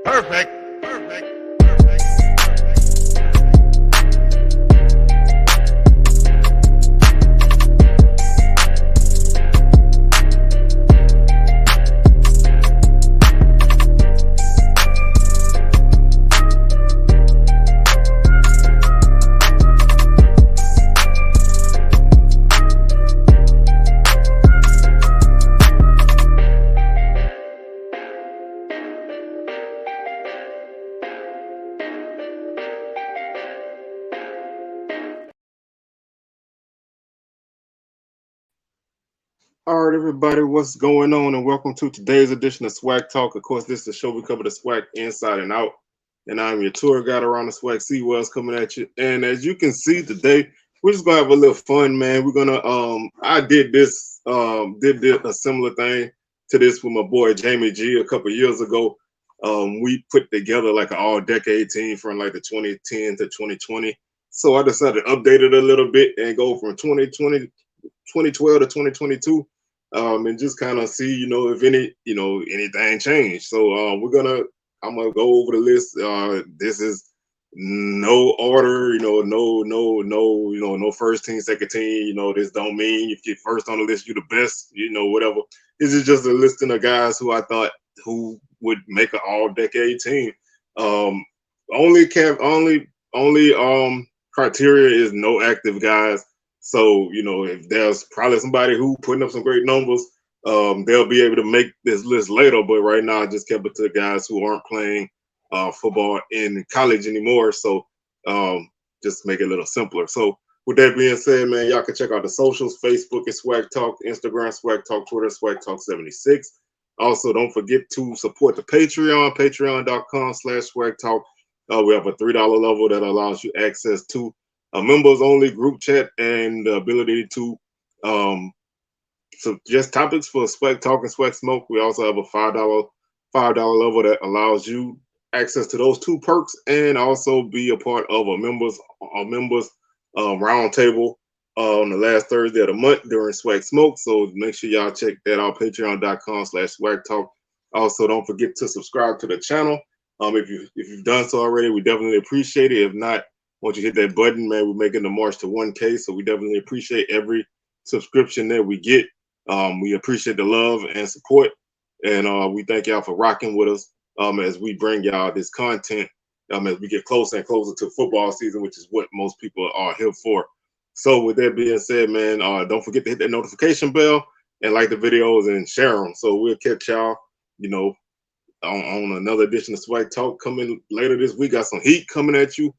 Perfect. Perfect. All right, everybody, what's going on? And welcome to today's edition of SWAC Talk. Of course, this is the show we cover the SWAC inside and out. And I'm your tour guide around the SWAC. See what's coming at you. And as you can see today, we're just gonna have a little fun, man. We're gonna I did this did a similar thing to this with my boy Jamie G a couple years ago. We put together like an all-decade team from like the 2010 to 2020. So I decided to update it a little bit and go from 2012 to 2022. And just kind of see, if anything changed. So I'm gonna go over the list. This is no order, no first team, second team. This don't mean if you're first on the list, you're the best, whatever. This is just a listing of guys who I thought who would make an all-decade team. Only criteria is no active guys. So, if there's probably somebody who putting up some great numbers, they'll be able to make this list later. But right now, I just kept it to the guys who aren't playing football in college anymore. So just make it a little simpler. So with that being said, man, y'all can check out the socials. Facebook is SWAC Talk, Instagram, SWAC Talk, Twitter, SWAC Talk 76. Also, don't forget to support the Patreon, patreon.com/SWAC Talk. We have a $3 level that allows you access to a members only group chat and the ability to suggest topics for SWAC Talk and SWAC Smoke. We also have a $5 level that allows you access to those two perks and also be a part of a members roundtable on the last Thursday of the month during SWAC Smoke. So make sure y'all check that out, patreon.com/SWAC Talk. Also, don't forget to subscribe to the channel. If you've done so already, we definitely appreciate it. If not, once you hit that button, man, we're making the march to 1K. So we definitely appreciate every subscription that we get. We appreciate the love and support. And we thank y'all for rocking with us as we bring y'all this content as we get closer and closer to football season, which is what most people are here for. So with that being said, man, don't forget to hit that notification bell and like the videos and share them. So we'll catch y'all, on another edition of SWAC Talk coming later this week. Got some heat coming at you.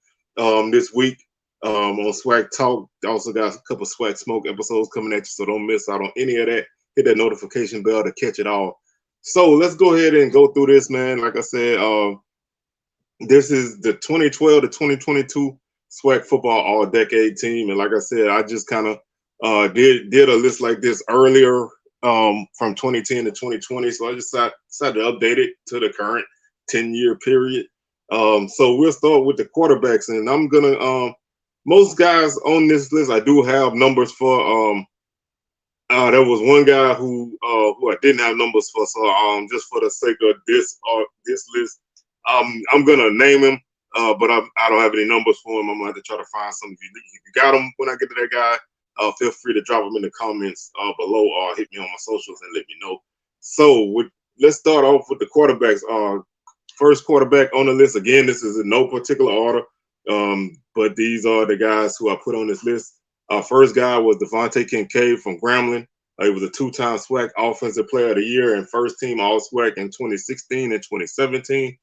This week on SWAC Talk. Also got a couple SWAC Smoke episodes coming at you, so don't miss out on any of that. Hit that notification bell to catch it all. So let's go ahead and go through this, man. Like I said, this is the 2012 to 2022 SWAC football all-decade team, and like I said, I just kind of did a list like this earlier from 2010 to 2020, so I just decided to update it to the current 10-year period. So we'll start with the quarterbacks, and I'm gonna most guys on this list I do have numbers for. There was one guy who I didn't have numbers for, so just for the sake of this list, I'm gonna name him, but I don't have any numbers for him. I'm gonna have to try to find some. If you got him when I get to that guy, feel free to drop them in the comments below or hit me on my socials and let me know. So let's start off with the quarterbacks. First quarterback on the list, again, this is in no particular order, but these are the guys who I put on this list. First guy was Devontae Kincaid from Grambling. He was a two-time SWAC Offensive Player of the Year and first-team All-SWAC in 2016 and 2017.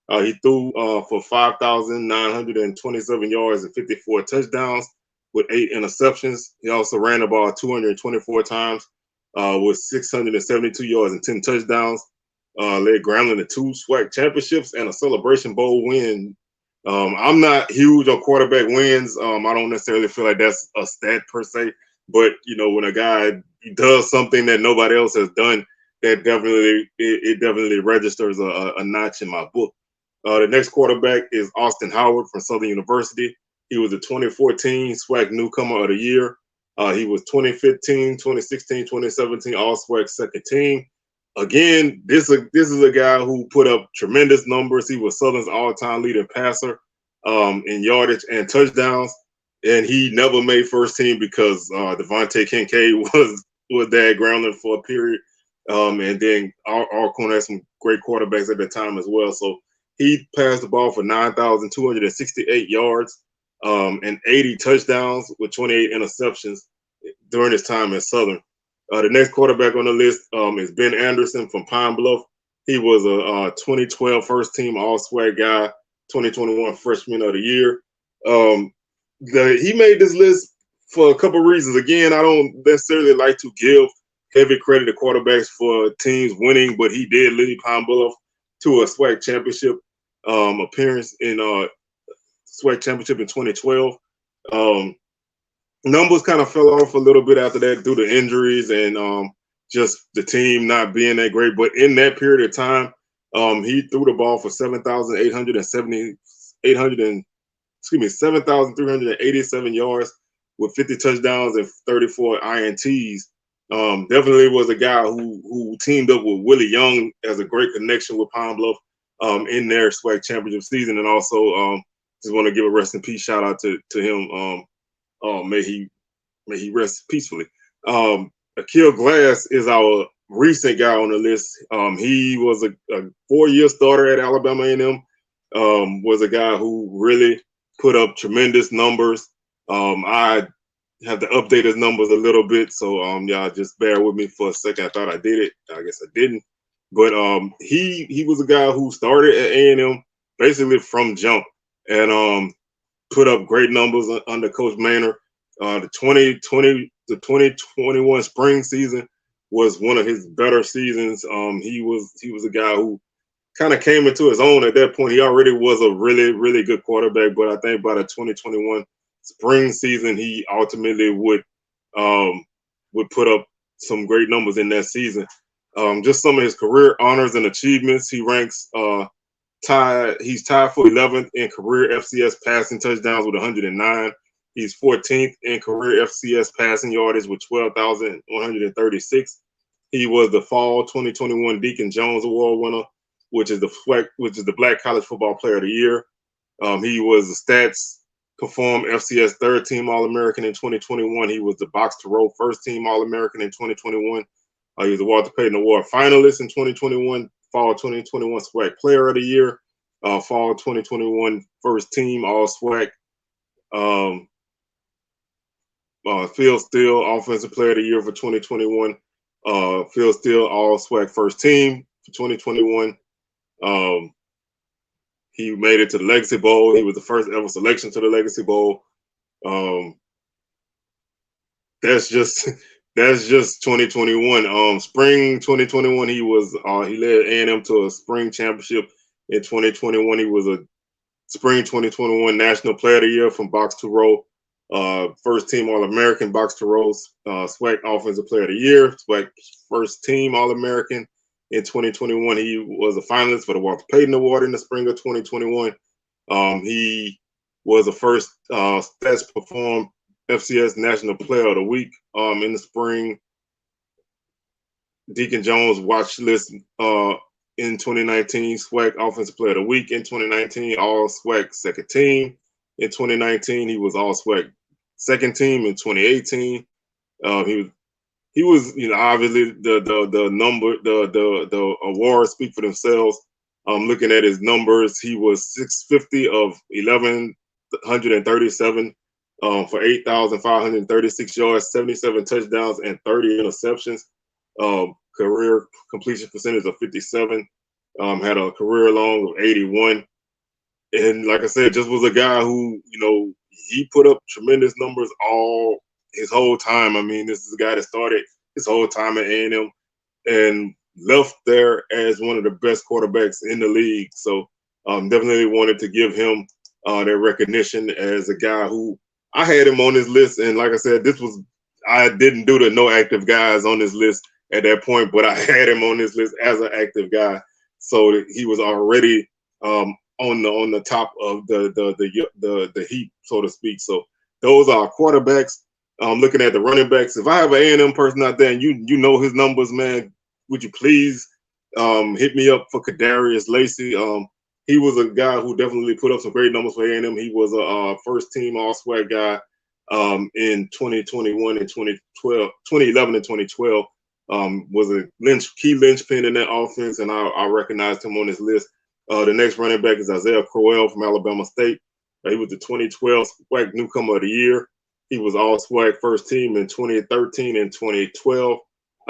He threw for 5,927 yards and 54 touchdowns with 8 interceptions. He also ran the ball 224 times with 672 yards and 10 touchdowns. Led Grambling to 2 SWAC championships and a Celebration Bowl win. I'm not huge on quarterback wins. I don't necessarily feel like that's a stat per se, but when a guy does something that nobody else has done, that definitely registers a notch in my book. The next quarterback is Austin Howard from Southern University. He was the 2014 SWAC Newcomer of the Year. He was 2015, 2016, 2017 All-SWAC second team. Again, this is a guy who put up tremendous numbers. He was Southern's all-time leading passer in yardage and touchdowns, and he never made first team because Devontae Kincaid was that grounding for a period. And then Alcorn had some great quarterbacks at the time as well. So he passed the ball for 9,268 yards and 80 touchdowns with 28 interceptions during his time at Southern. The next quarterback on the list is Ben Anderson from Pine Bluff. He was a 2012 first team All-SWAC guy, 2021 Freshman of the Year. He made this list for a couple reasons. Again, I don't necessarily like to give heavy credit to quarterbacks for teams winning, but he did lead Pine Bluff to a SWAC championship appearance in SWAC championship in 2012. Numbers kind of fell off a little bit after that due to injuries and just the team not being that great. But in that period of time, he threw the ball for 7,387 yards with 50 touchdowns and 34 INTs. Definitely was a guy who teamed up with Willie Young as a great connection with Pine Bluff in their SWAC championship season. And also just want to give a rest in peace shout out to him. May he rest peacefully. Akil Glass is our recent guy on the list. He was a 4-year starter at Alabama A&M. Was a guy who really put up tremendous numbers. I have to update his numbers a little bit, so y'all just bear with me for a second. I thought I did it. I guess I didn't. But he was a guy who started at A&M basically from jump and put up great numbers under Coach Maynard. The 2021 spring season was one of his better seasons. He was a guy who kind of came into his own at that point. He already was a really, really good quarterback, but I think by the 2021 spring season, he ultimately would put up some great numbers in that season. Just some of his career honors and achievements. He ranks he's tied for 11th in career FCS passing touchdowns with 109. He's 14th in career FCS passing yardage with 12,136. He was the fall 2021 Deacon Jones Award winner, which is the Black College Football Player of the Year. He was the Stats Perform FCS third team All-American in 2021. He was the Box to Row first team All-American in 2021. He was the Walter Payton Award finalist in 2021, fall 2021 SWAC Player of the Year, fall 2021 first team All-SWAC. Phil Steele, Offensive Player of the Year for 2021. Phil Steele, All-SWAC first team for 2021. He made it to the Legacy Bowl. He was the first ever selection to the Legacy Bowl. That's just 2021. Spring 2021, he led A&M to a spring championship. In 2021, he was a spring 2021 National Player of the Year from Box to Row. First team All-American Box to Row, SWAC Offensive Player of the Year, SWAC first team All-American. In 2021, he was a finalist for the Walter Payton Award in the spring of 2021. He was the first Stats Perform FCS National Player of the Week in the spring. Deacon Jones watch list in 2019, SWAC Offensive Player of the Week in 2019, All-SWAC second team. In 2019, he was All-SWAC second team. In 2018, he was, obviously the awards speak for themselves. Looking at his numbers, he was 650 of 1,137 for 8,536 yards, 77 touchdowns, and 30 interceptions. Career completion percentage of 57. Had a career long of 81. And like I said, just was a guy who, he put up tremendous numbers his whole time. I mean, this is a guy that started his whole time at A&M and left there as one of the best quarterbacks in the league. So definitely wanted to give him that recognition as a guy who I had him on this list. And like I said, I didn't do the no active guys on this list at that point, but I had him on this list as an active guy. So he was already on the top of the heap, so to speak. So those are quarterbacks. Looking at the running backs, if I have an A&M person out there and you know his numbers, man, would you please hit me up for Kadarius Lacey? He was a guy who definitely put up some great numbers for A&M. He was a first team All SWAC guy in 2021 and 2012, 2011 and 2012. Was a key linchpin in that offense, and I recognized him on this list. The next running back is Isaiah Crowell from Alabama State. He was the 2012 SWAC Newcomer of the Year. He was All SWAC first team in 2013 and 2012.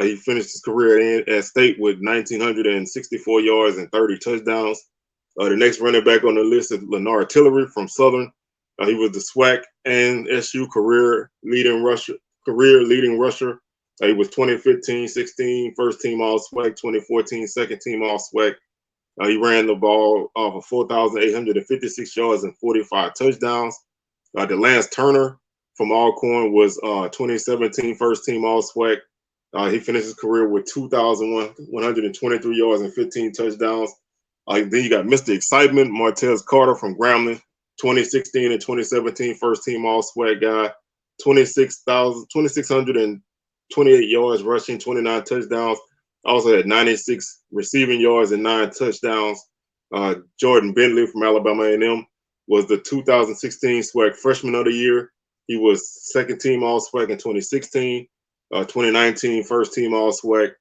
He finished his career at State with 1,964 yards and 30 touchdowns. The next running back on the list is Lenard Tillery from Southern. He was the SWAC and SU career leading rusher. He was 2015-16 first team All SWAC, 2014 second team All SWAC. He ran the ball for 4,856 yards and 45 touchdowns. DeLance Turner from Alcorn was 2017 first team All SWAC. He finished his career with 2,123 yards and 15 touchdowns. Then you got Mr. Excitement, Martez Carter from Grambling, 2016 and 2017 first team All SWAC guy, 2,628 yards rushing, 29 touchdowns. Also had 96 receiving yards and 9 touchdowns. Jordan Bentley from Alabama A&M was the 2016 SWAC Freshman of the Year. He was second team All SWAC in 2016. 2019 first team All SWAC.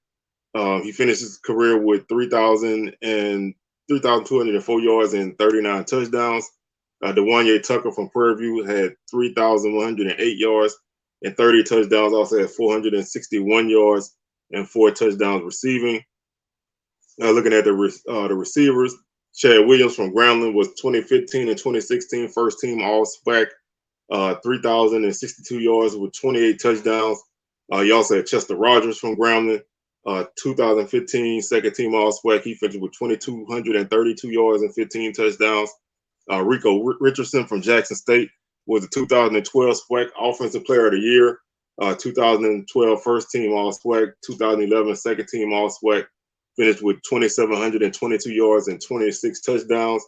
He finished his career with 3,204 yards and 39 touchdowns. DeWanye Tucker from Prairie View had 3,108 yards and 30 touchdowns. Also had 461 yards and 4 touchdowns receiving. Looking at the receivers, Chad Williams from Grambling was 2015 and 2016 first team All SWAC, 3,062 yards with 28 touchdowns. You also had Chester Rogers from Grambling, 2015 second team All SWAC. He finished with 2,232 yards and 15 touchdowns. Rico Richardson from Jackson State was the 2012 SWAC Offensive Player of the Year, 2012 first team All SWAC, 2011 second team All SWAC. Finished with 2,722 yards and 26 touchdowns.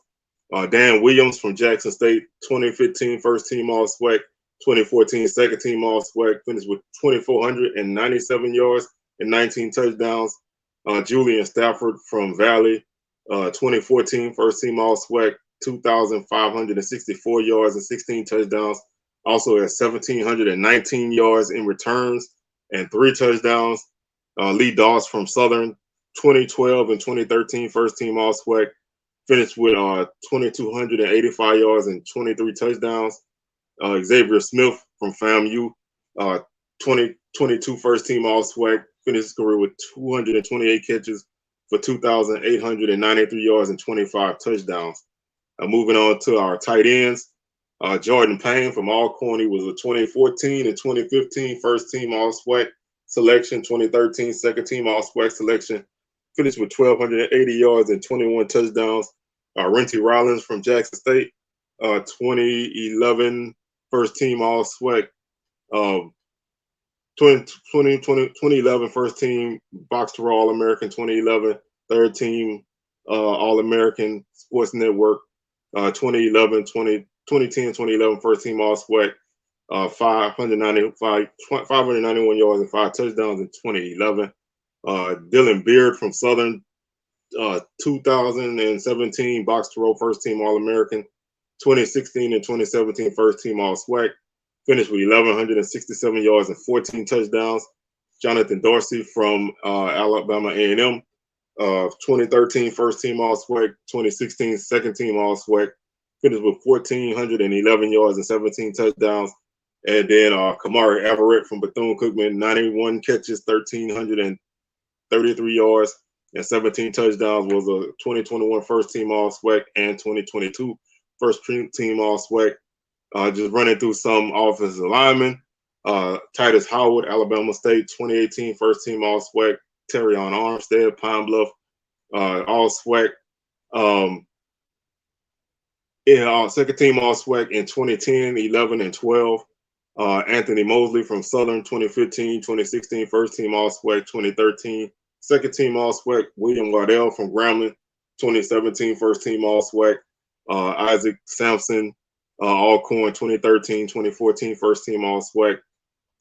Dan Williams from Jackson State, 2015 first team All SWAC, 2014 second team All SWAC, finished with 2,497 yards and 19 touchdowns. Julian Stafford from Valley, 2014 first team All SWAC, 2,564 yards and 16 touchdowns. Also at 1,719 yards in returns and 3 touchdowns. Lee Doss from Southern, 2012 and 2013 first team All SWAC, finished with 2,285 yards and 23 touchdowns. Xavier Smith from FAMU, 2022 first team All SWAC, finished his career with 228 catches for 2,893 yards and 25 touchdowns. Moving on to our tight ends, Jordan Payne from Alcorn. He was a 2014 and 2015 first team All SWAC selection, 2013 second team All SWAC selection, finished with 1,280 yards and 21 touchdowns. Renty Rollins from Jackson State, 2011 first team All SWAC, 2011 first team Box to Raw All American, 2011 third team All American Sports Network, 2010, 2011 first team All SWAC, 591 yards and 5 touchdowns in 2011. Dylan Beard from Southern, 2017 Box to Row first team All American, 2016 and 2017 first team All SWAC, finished with 1,167 yards and 14 touchdowns. Jonathan Dorsey from Alabama A&M, 2013 first team All SWAC, 2016 second team All SWAC, finished with 1,411 yards and 17 touchdowns. And then Kamari Averett from Bethune-Cookman, 91 catches, 1,333 yards and 17 touchdowns, was a 2021 first team All SWAC and 2022 first team All SWAC. Just running through some offensive linemen. Titus Howard, Alabama State, 2018 first team All SWAC. Terrion Armstead, Pine Bluff, All SWAC. Second team All SWAC in 2010, 11, and 12. Anthony Mosley from Southern, 2015, 2016 first team All SWAC, 2013 second team All SWAC. William Waddell from Grambling, 2017 first team All SWAC. Isaac Sampson, Alcorn, 2013, 2014 first team All SWAC.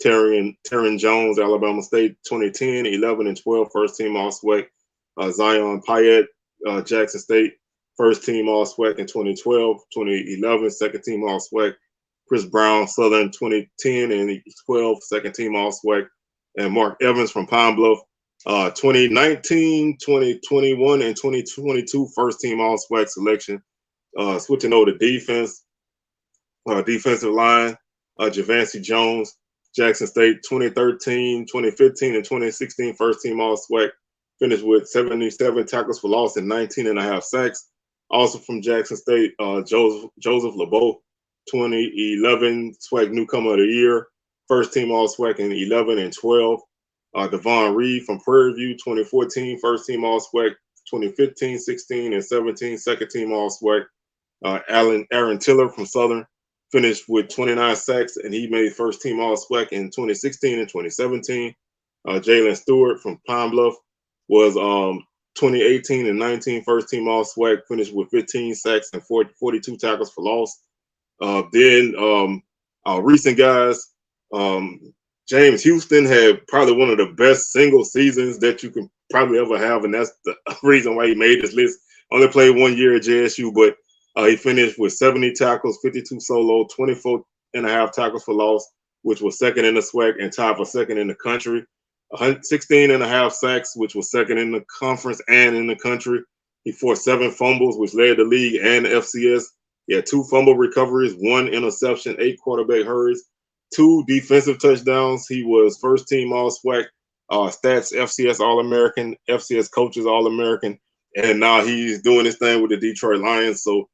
Terran Jones, Alabama State, 2010, 11 and 12, first team All SWAC. Zion Payet, Jackson State, first team All SWAC in 2012, 2011, second team All SWAC. Chris Brown, Southern, 2010 and 12, second team All SWAC. And Mark Evans from Pine Bluff, 2019, 2021, and 2022, first team All SWAC selection. Switching over to defense, defensive line, Javancy Jones, Jackson State, 2013, 2015, and 2016, first team All SWAC. Finished with 77 tackles for loss and 19 and a half sacks. Also from Jackson State, Joseph LeBeau, 2011 SWAC Newcomer of the Year, first team All SWAC in 11 and 12. Devon Reed from Prairie View, 2014, first team All SWAC, 2015, 16, and 17, second team All SWAC. Aaron Tiller from Southern finished with 29 sacks, and he made first team All SWAC in 2016 and 2017. Jalen Stewart from Pine Bluff was 2018 and 19 first team All SWAC, finished with 15 sacks and 42 tackles for loss. Then our recent guys, James Houston had probably one of the best single seasons that you can probably ever have, and that's the reason why he made this list. Only played 1 year at JSU, but he finished with 70 tackles, 52 solo, 24 and a half tackles for loss, which was second in the SWAC and tied for second in the country. 16 and a half sacks, which was second in the conference and in the country. He forced 7 fumbles, which led the league and the FCS. He had 2 fumble recoveries, 1 interception, 8 quarterback hurries, 2 defensive touchdowns. He was first team All SWAC, stats FCS All-American, FCS coaches All-American, and now he's doing his thing with the Detroit Lions. So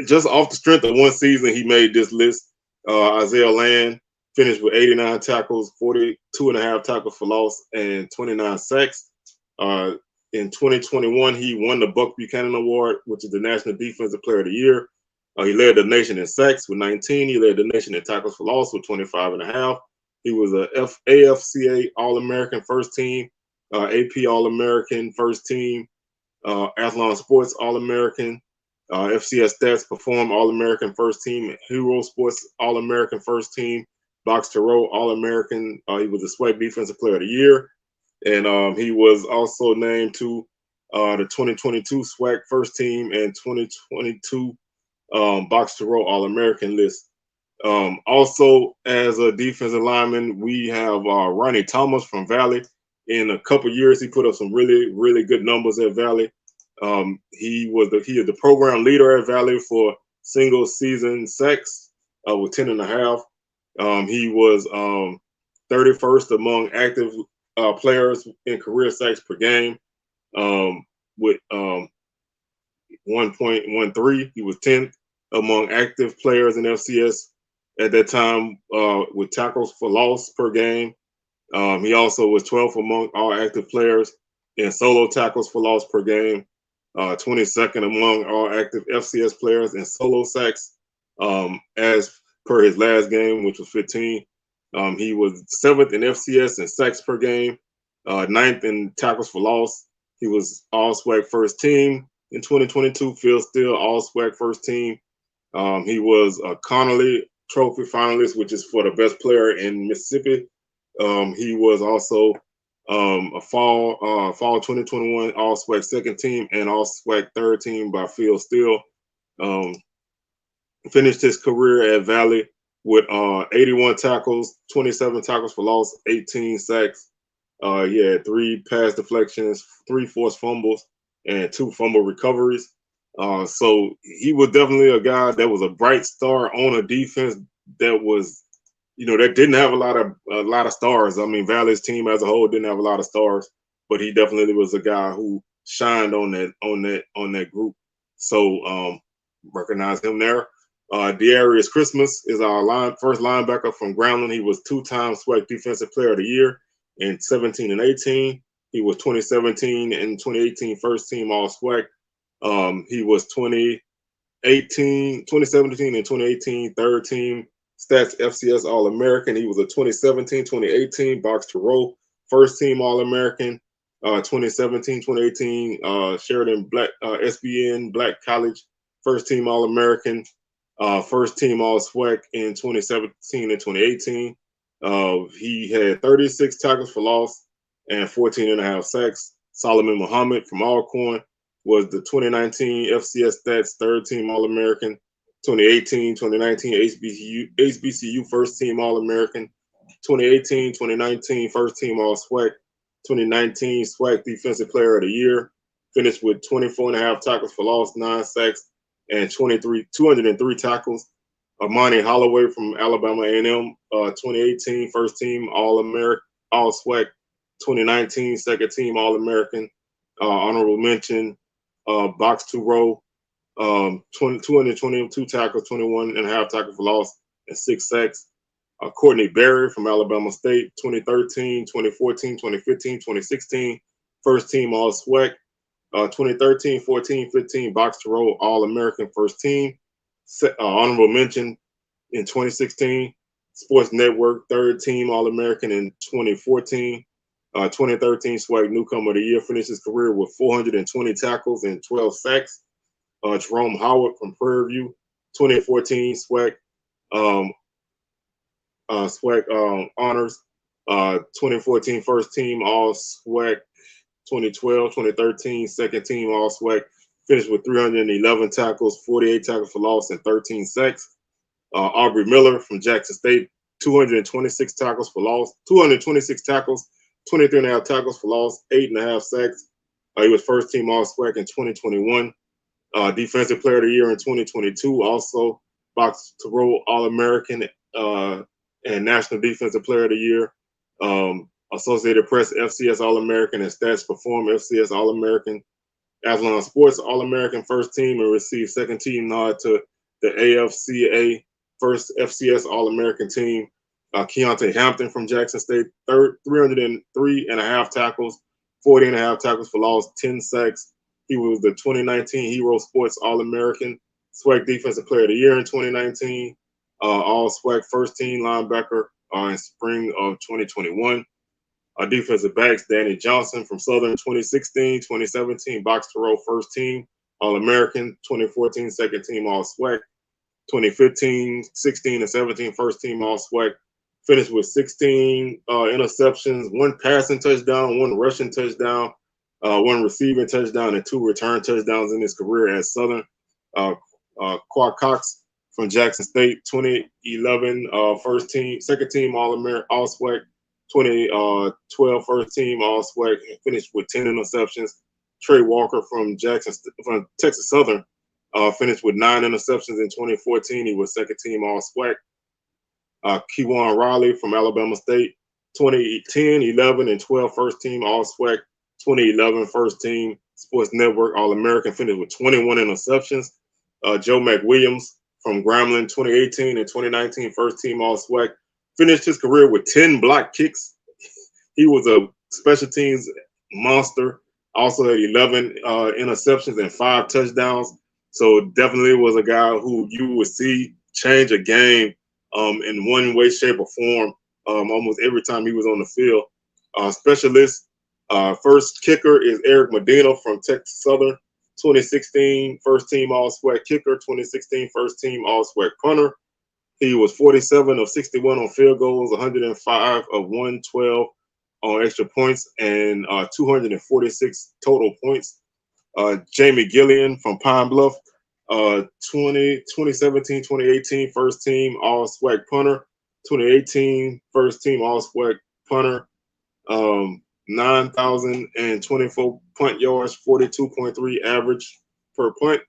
just off the strength of one season, he made this list. Isaiah Land finished with 89 tackles, 42 and a half tackles for loss, and 29 sacks. In 2021, he won the Buck Buchanan Award, which is the National Defensive Player of the Year. He led the nation in sacks with 19. He led the nation in tackles for loss with 25 and a half. He was a AFCA All-American first team, AP All-American first team, Athlon Sports All-American, FCS Stats Perform All-American first team, Hero Sports All-American first team, Box to Row All-American. He was the SWAC Defensive Player of the Year. And he was also named to the 2022 SWAC first team and 2022 Box to Row All-American list. Also, as a defensive lineman, we have Ronnie Thomas from Valley. In a couple years, he put up some really, really good numbers at Valley. He is the program leader at Valley for single season sacks with 10 and a half. He was 31st among active players in career sacks per game with 1.13. He was 10th among active players in FCS at that time with tackles for loss per game. He also was 12th among all active players in solo tackles for loss per game, 22nd among all active FCS players in solo sacks as per his last game, which was 15. He was 7th in FCS in sacks per game, 9th in tackles for loss. He was All SWAC first team in 2022, Phil Steele All SWAC first team. He was a Connolly Trophy finalist, which is for the best player in Mississippi. He was also a fall 2021 All SWAC second team and All SWAC third team by Phil Steele. Finished his career at Valley with 81 tackles, 27 tackles for loss, 18 sacks. He had 3 pass deflections, 3 forced fumbles, and 2 fumble recoveries. So he was definitely a guy that was a bright star on a defense that was, that didn't have a lot of stars. I mean, Valley's team as a whole didn't have a lot of stars, but he definitely was a guy who shined on that group. So recognize him there. Dearius Christmas is our first linebacker from Grambling. He was 2-time SWAC Defensive Player of the Year in 17 and 18. He was 2017 and 2018 first team All SWAC. He was 2017 and 2018 third team Stats FCS All-American. He was a 2017-2018 Box to Row first team All-American. 2017-2018 Sheridan Black SBN Black College first team All-American. First team All SWAC in 2017 and 2018. He had 36 tackles for loss and 14.5 sacks. Solomon Muhammad from Alcorn was the 2019 FCS Stats third team All-American, 2018, 2019 HBCU first team All-American, 2018, 2019 first team All-SWAC, 2019 SWAC Defensive Player of the Year, finished with 24.5 tackles for loss, 9 sacks, and 203 tackles. Amani Holloway from Alabama A&M, 2018 first team All-American, All-SWAC, 2019 second team All-American, honorable mention, box to row, 222 tackles, 21.5 tackles for loss, and 6 sacks. Courtney Berry from Alabama State, 2013, 2014, 2015, 2016, first team All-SWAC, 2013, 14, 15, box to row All-American first team. Honorable mention in 2016, Sports Network third team All-American in 2014. 2013 SWAC Newcomer of the Year, finished his career with 420 tackles and 12 sacks. Jerome Howard from Prairie View, 2014 SWAC honors. 2014 first team All-SWAC. 2012, 2013 second team All-SWAC. Finished with 311 tackles, 48 tackles for loss, and 13 sacks. Aubrey Miller from Jackson State, 226 tackles for loss, 226 tackles, 23.5 tackles for loss, 8.5 sacks. He was first team All-SWAC in 2021. Defensive Player of the Year in 2022. Also box to row All-American and National Defensive Player of the Year. Associated Press FCS All-American and Stats Perform FCS All-American. Athlon Sports All-American first team and received second team nod to the AFCA first FCS All-American team. Keontae Hampton from Jackson State, 303.5 tackles, 40.5 tackles for loss, 10 sacks. He was the 2019 Hero Sports All-American, SWAC Defensive Player of the Year in 2019, All-SWAC first team linebacker in spring of 2021. Defensive backs, Danny Johnson from Southern, 2016, 2017 box to row first team All-American, 2014 second team All-SWAC, 2015, 16, and 17 first team All-SWAC. Finished with 16 interceptions, 1 passing touchdown, 1 rushing touchdown, 1 receiving touchdown, and 2 return touchdowns in his career at Southern. Quad Cox from Jackson State, 2011 first team, second team All-SWAC, 2012 first team All-SWAC, finished with 10 interceptions. Trey Walker from Texas Southern finished with 9 interceptions in 2014. He was second team All-SWAC. Kewan Riley from Alabama State, 2010, 11, and 12 first team All-SWAC, 2011 first team Sports Network All-American, finished with 21 interceptions. Joe McWilliams from Grambling, 2018 and 2019 first team All-SWAC, finished his career with 10 block kicks. He was a special teams monster. Also had 11 interceptions and 5 touchdowns. So definitely was a guy who you would see change a game in one way, shape, or form almost every time he was on the field. Specialist, first kicker is Eric Medina from Texas Southern, 2016 first team All-SWAC kicker, 2016 first team All-SWAC punter. He was 47 of 61 on field goals, 105 of 112 on extra points, and 246 total points. Jamie Gillian from Pine Bluff, 2017, 2018 first team All-SWAC punter, 2018 first team All-SWAC punter, 9,024 punt yards, 42.3 average per punt.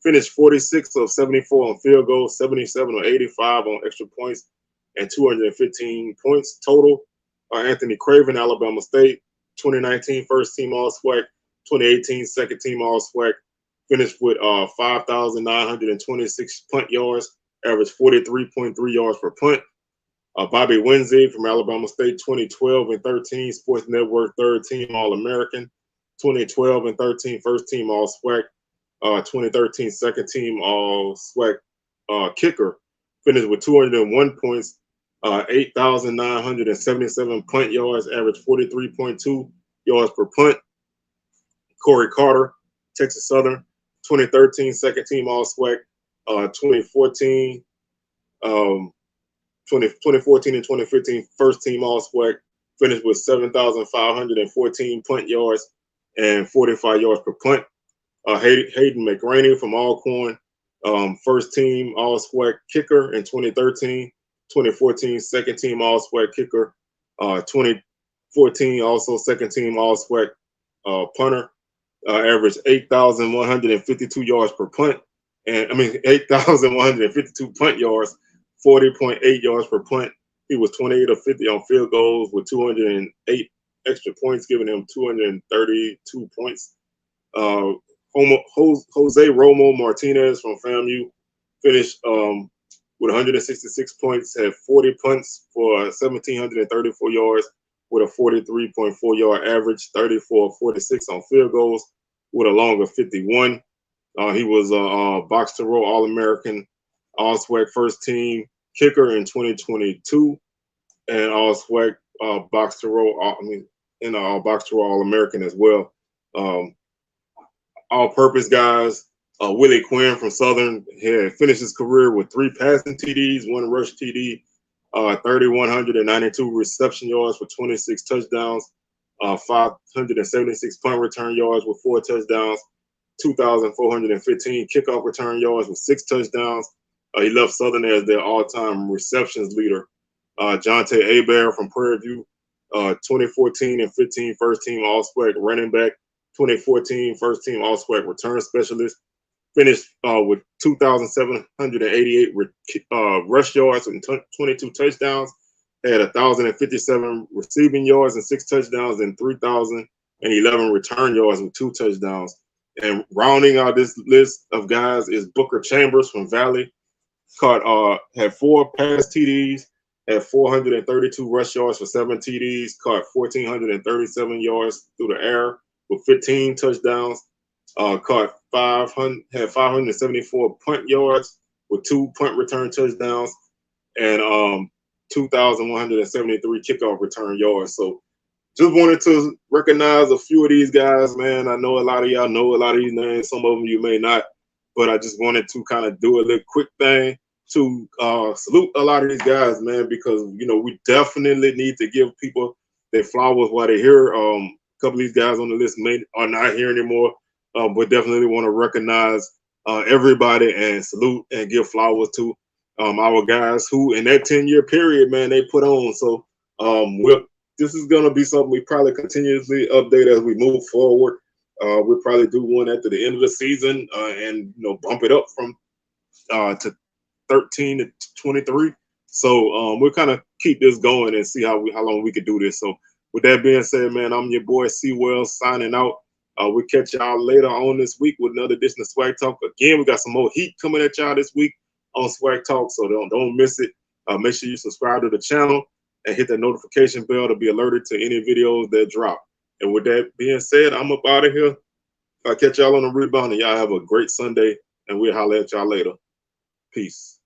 Finished 46 of 74 on field goals, 77 or 85 on extra points, and 215 points total. Anthony Craven, Alabama State, 2019 first team All-SWAC, 2018 second team All-SWAC. Finished with 5,926 punt yards, averaged 43.3 yards per punt. Bobby Winsey from Alabama State, 2012 and 13 Sports Network third team All-American, 2012 and 13 first team All-SWAC. 2013 second team All-SWAC kicker, finished with 201 points, 8,977 punt yards, averaged 43.2 yards per punt. Corey Carter, Texas Southern, 2013 second team All-SWAC, 2014 2014 and 2015 first team All SWAC, finished with 7,514 punt yards and 45 yards per punt. Hayden McRaney from Alcorn, first team All SWAC kicker in 2013, 2014 second team All SWAC kicker, 2014 also second team All SWAC punter, averaged 8,152 yards per punt, and 8,152 punt yards, 40.8 yards per punt. He was 28 of 50 on field goals with 208 extra points, giving him 232 points. Jose Romo Martinez from FAMU finished with 166 points, had 40 punts for 1,734 yards with a 43.4 yard average, 34-46 on field goals with a long of 51. He was a box to row All-American, All SWAC first team kicker in 2022, and All SWAC box to row. Box to row All-American as well. All-purpose guys. Willie Quinn from Southern had finished his career with 3 passing TDs, 1 rush TD, 3,192 reception yards for 26 touchdowns, 576 punt return yards with 4 touchdowns, 2,415 kickoff return yards with 6 touchdowns. He left Southern as their all-time receptions leader. Jonte Abair from Prairie View, 2014 and 15 first team All SWAC running back, 2014 first team All SWAC return specialist. Finished with 2,788 rush yards and 22 touchdowns. Had 1,057 receiving yards and 6 touchdowns, and 3,011 return yards with 2 touchdowns. And rounding out this list of guys is Booker Chambers from Valley. Had 4 pass TDs, had 432 rush yards for 7 TDs, caught 1,437 yards through the air with 15 touchdowns. Caught 574 punt yards with 2 punt return touchdowns, and 2,173 kickoff return yards. So just wanted to recognize a few of these guys, man. I know a lot of y'all know a lot of these names. Some of them you may not, but I just wanted to kind of do a little quick thing to salute a lot of these guys, man, because, we definitely need to give people their flowers while they're here. A couple of these guys on the list are not here anymore. But definitely want to recognize everybody and salute and give flowers to our guys who, in that 10-year period, man, they put on. So this is going to be something we probably continuously update as we move forward. We'll probably do one at the end of the season and bump it up from to 13 to 23. So we'll kind of keep this going and see how long we could do this. So with that being said, man, I'm your boy C-Well signing out. We'll catch y'all later on this week with another edition of SWAC Talk. Again, we got some more heat coming at y'all this week on SWAC Talk, so don't miss it. Make sure you subscribe to the channel and hit that notification bell to be alerted to any videos that drop. And with that being said, I'm up out of here. I'll catch y'all on the rebound, and y'all have a great Sunday, and we'll holler at y'all later. Peace.